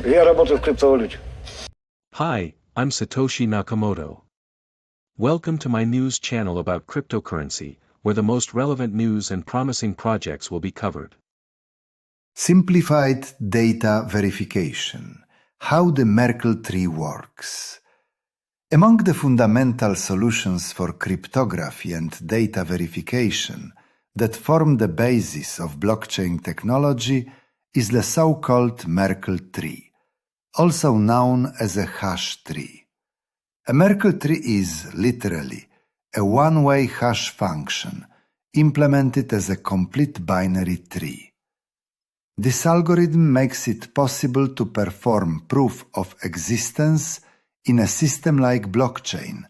Я работаю в криптовалюте. Hi, I'm Satoshi Nakamoto. Welcome to my news channel about cryptocurrency, where the most relevant news and promising projects will be covered. Simplified data verification. How the Merkle tree works. Among the fundamental solutions for cryptography and data verification that form the basis of blockchain technology is the so-called Merkle tree, also known as a hash tree. A Merkle tree is, literally, a one-way hash function implemented as a complete binary tree. This algorithm makes it possible to perform proof of existence in a system like blockchain,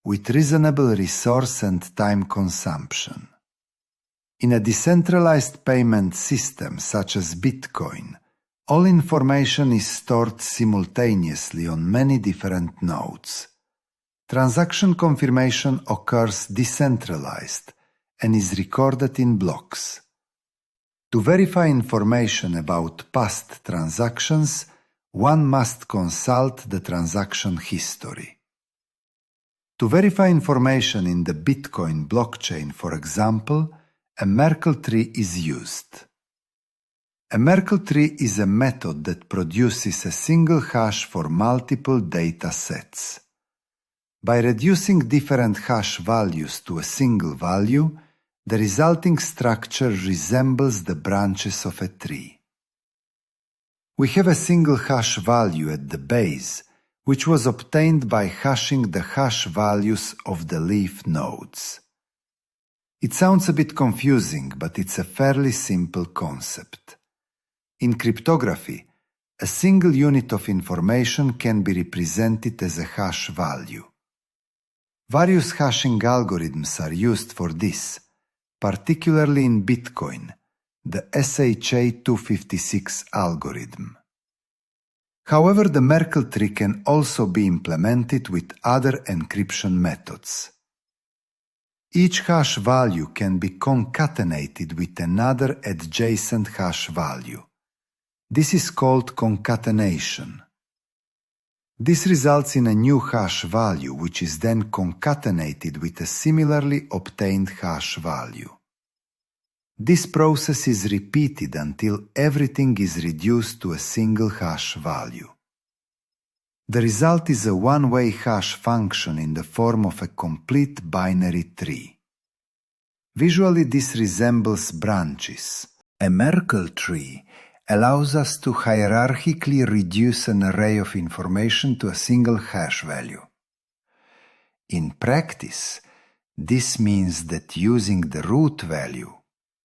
with reasonable resource and time consumption. In a decentralized payment system such as Bitcoin, all information is stored simultaneously on many different nodes. Transaction confirmation occurs decentralized and is recorded in blocks. To verify information about past transactions, one must consult the transaction history. To verify information in the Bitcoin blockchain, for example, a Merkle tree is used. A Merkle tree is a method that produces a single hash for multiple data sets. By reducing different hash values to a single value, the resulting structure resembles the branches of a tree. We have a single hash value at the base, which was obtained by hashing the hash values of the leaf nodes. It sounds a bit confusing, but it's a fairly simple concept. In cryptography, a single unit of information can be represented as a hash value. Various hashing algorithms are used for this, particularly in Bitcoin, the SHA-256 algorithm. However, the Merkle tree can also be implemented with other encryption methods. Each hash value can be concatenated with another adjacent hash value. This is called concatenation. This results in a new hash value, which is then concatenated with a similarly obtained hash value. This process is repeated until everything is reduced to a single hash value. The result is a one-way hash function in the form of a complete binary tree. Visually, this resembles branches. A Merkle tree allows us to hierarchically reduce an array of information to a single hash value. In practice, this means that using the root value,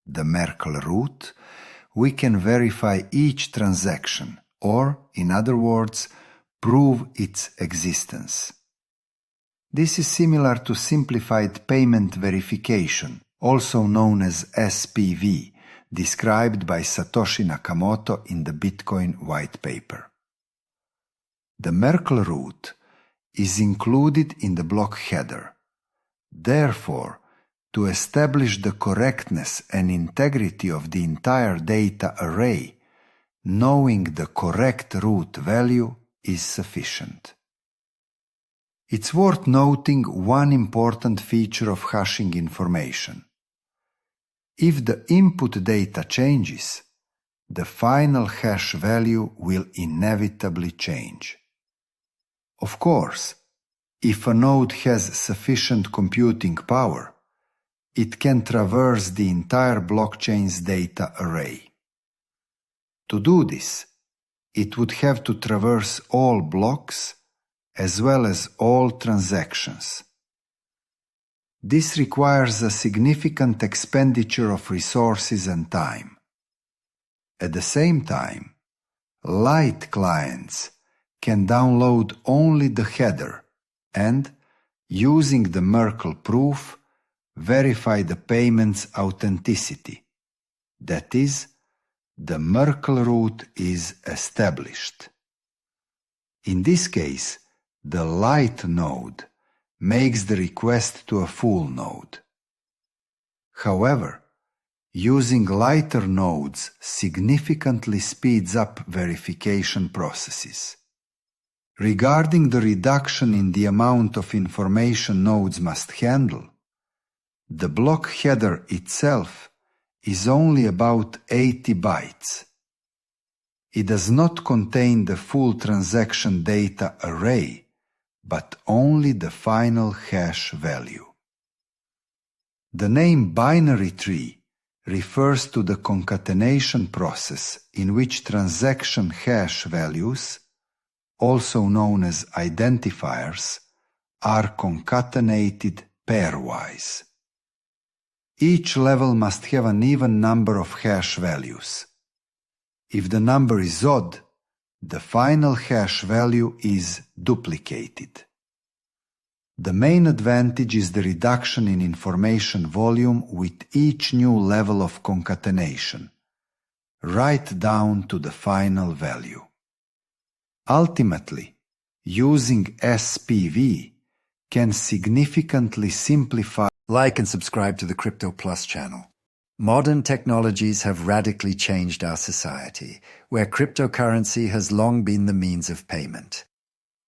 the Merkle root, we can verify each transaction, or, in other words, prove its existence. This is similar to simplified payment verification, also known as SPV, described by Satoshi Nakamoto in the Bitcoin white paper. The Merkle root is included in the block header. Therefore, to establish the correctness and integrity of the entire data array, knowing the correct root value is sufficient. It's worth noting one important feature of hashing information. If the input data changes, the final hash value will inevitably change. Of course, if a node has sufficient computing power, it can traverse the entire blockchain's data array. To do this, it would have to traverse all blocks as well as all transactions. This requires a significant expenditure of resources and time. At the same time, light clients can download only the header and, using the Merkle proof, verify the payment's authenticity. That is, the Merkle root is established. In this case, the light node makes the request to a full node. However, using lighter nodes significantly speeds up verification processes. Regarding the reduction in the amount of information nodes must handle, the block header itself is only about 80 bytes. It does not contain the full transaction data array, but only the final hash value. The name binary tree refers to the concatenation process in which transaction hash values, also known as identifiers, are concatenated pairwise. Each level must have an even number of hash values. If the number is odd, the final hash value is duplicated. The main advantage is the reduction in information volume with each new level of concatenation, right down to the final value. Ultimately, using SPV can significantly simplify. Like and subscribe to the Crypto Plus channel. Modern technologies have radically changed our society, where cryptocurrency has long been the means of payment.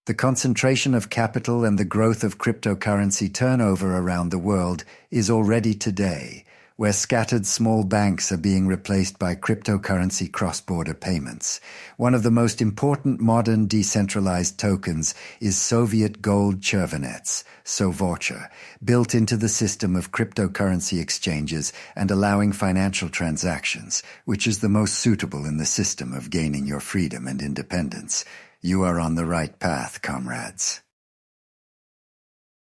The concentration of capital and the growth of cryptocurrency turnover around the world is already today, where scattered small banks are being replaced by cryptocurrency cross-border payments. One of the most important modern decentralized tokens is Soviet gold chervonets, SOVAUCHER, built into the system of cryptocurrency exchanges and allowing financial transactions, which is the most suitable in the system of gaining your freedom and independence. You are on the right path, comrades.